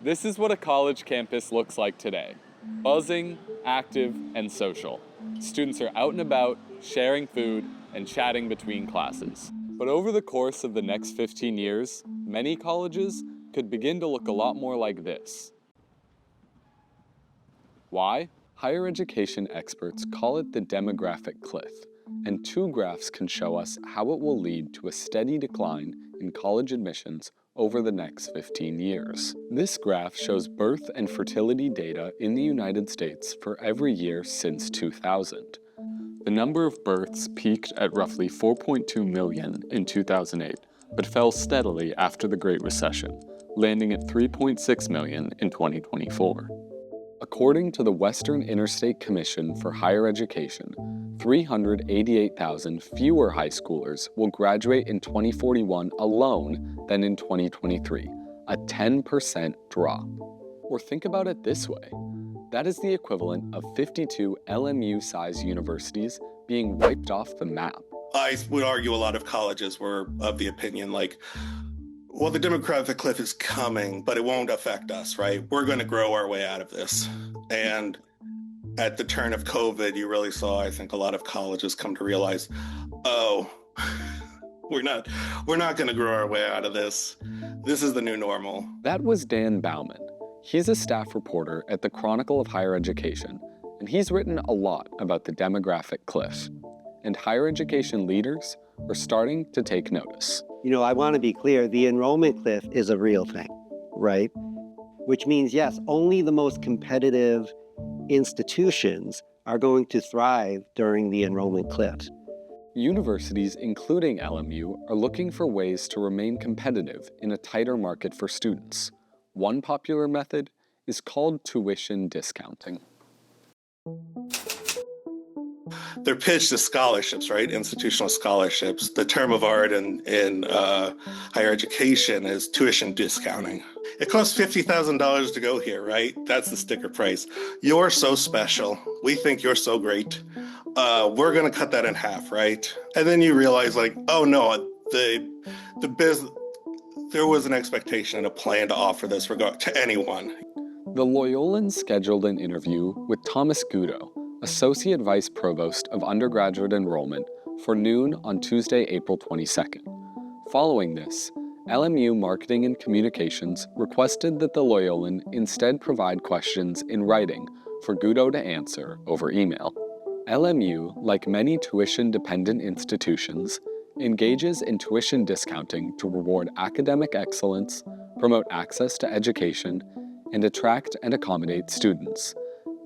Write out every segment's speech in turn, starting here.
This is what a college campus looks like today. Buzzing, active, and social. Students are out and about, sharing food, and chatting between classes. But over the course of the next 15 years, many colleges could begin to look a lot more like this. Why? Higher education experts call it the demographic cliff, and two graphs can show us how it will lead to a steady decline in college admissions over the next 15 years. This graph shows birth and fertility data in the United States for every year since 2000. The number of births peaked at roughly 4.2 million in 2008, but fell steadily after the Great Recession, landing at 3.6 million in 2024. According to the Western Interstate Commission for Higher Education, 388,000 fewer high schoolers will graduate in 2041 alone than in 2023, a 10% drop. Or think about it this way. That is the equivalent of 52 LMU-sized universities being wiped off the map. I would argue a lot of colleges were of the opinion well, the demographic cliff is coming, but it won't affect us, right? We're going to grow our way out of this. And at the turn of COVID, you really saw, I think, a lot of colleges come to realize, oh, we're not going to grow our way out of this. This is the new normal. That was Dan Bauman. He's a staff reporter at the Chronicle of Higher Education, and he's written a lot about the demographic cliff. And higher education leaders are starting to take notice. I want to be clear, the enrollment cliff is a real thing, right? Which means, yes, only the most competitive institutions are going to thrive during the enrollment cliff. Universities, including LMU, are looking for ways to remain competitive in a tighter market for students. One popular method is called tuition discounting. They're pitched as scholarships, right? Institutional scholarships. The term of art in higher education is tuition discounting. It costs $50,000 to go here, right? That's the sticker price. You're so special. We think you're so great. We're going to cut that in half, right? And then you realize, oh no, the business. There was an expectation and a plan to offer this to anyone. The Loyolans scheduled an interview with Thomas Gudo, Associate Vice Provost of Undergraduate Enrollment, for noon on Tuesday, April 22nd. Following this, LMU Marketing and Communications requested that the Loyolan instead provide questions in writing for Gudo to answer over email. LMU, like many tuition-dependent institutions, engages in tuition discounting to reward academic excellence, promote access to education, and attract and accommodate students.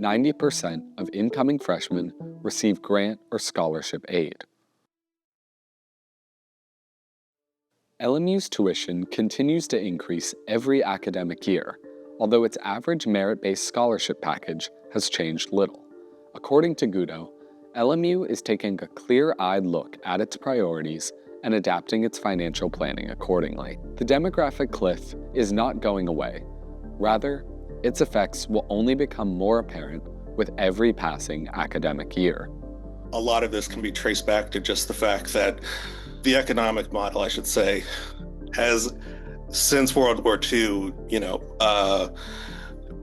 90% of incoming freshmen receive grant or scholarship aid. LMU's tuition continues to increase every academic year, although its average merit-based scholarship package has changed little. According to Gudo, LMU is taking a clear-eyed look at its priorities and adapting its financial planning accordingly. The demographic cliff is not going away. Rather, its effects will only become more apparent with every passing academic year. A lot of this can be traced back to just the fact that the economic model, I should say, has, since World War II,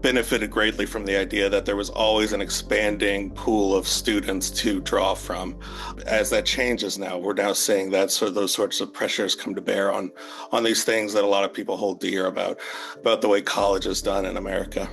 benefited greatly from the idea that there was always an expanding pool of students to draw from. As that changes now, we're now seeing that those sorts of pressures come to bear on these things that a lot of people hold dear about the way college is done in America.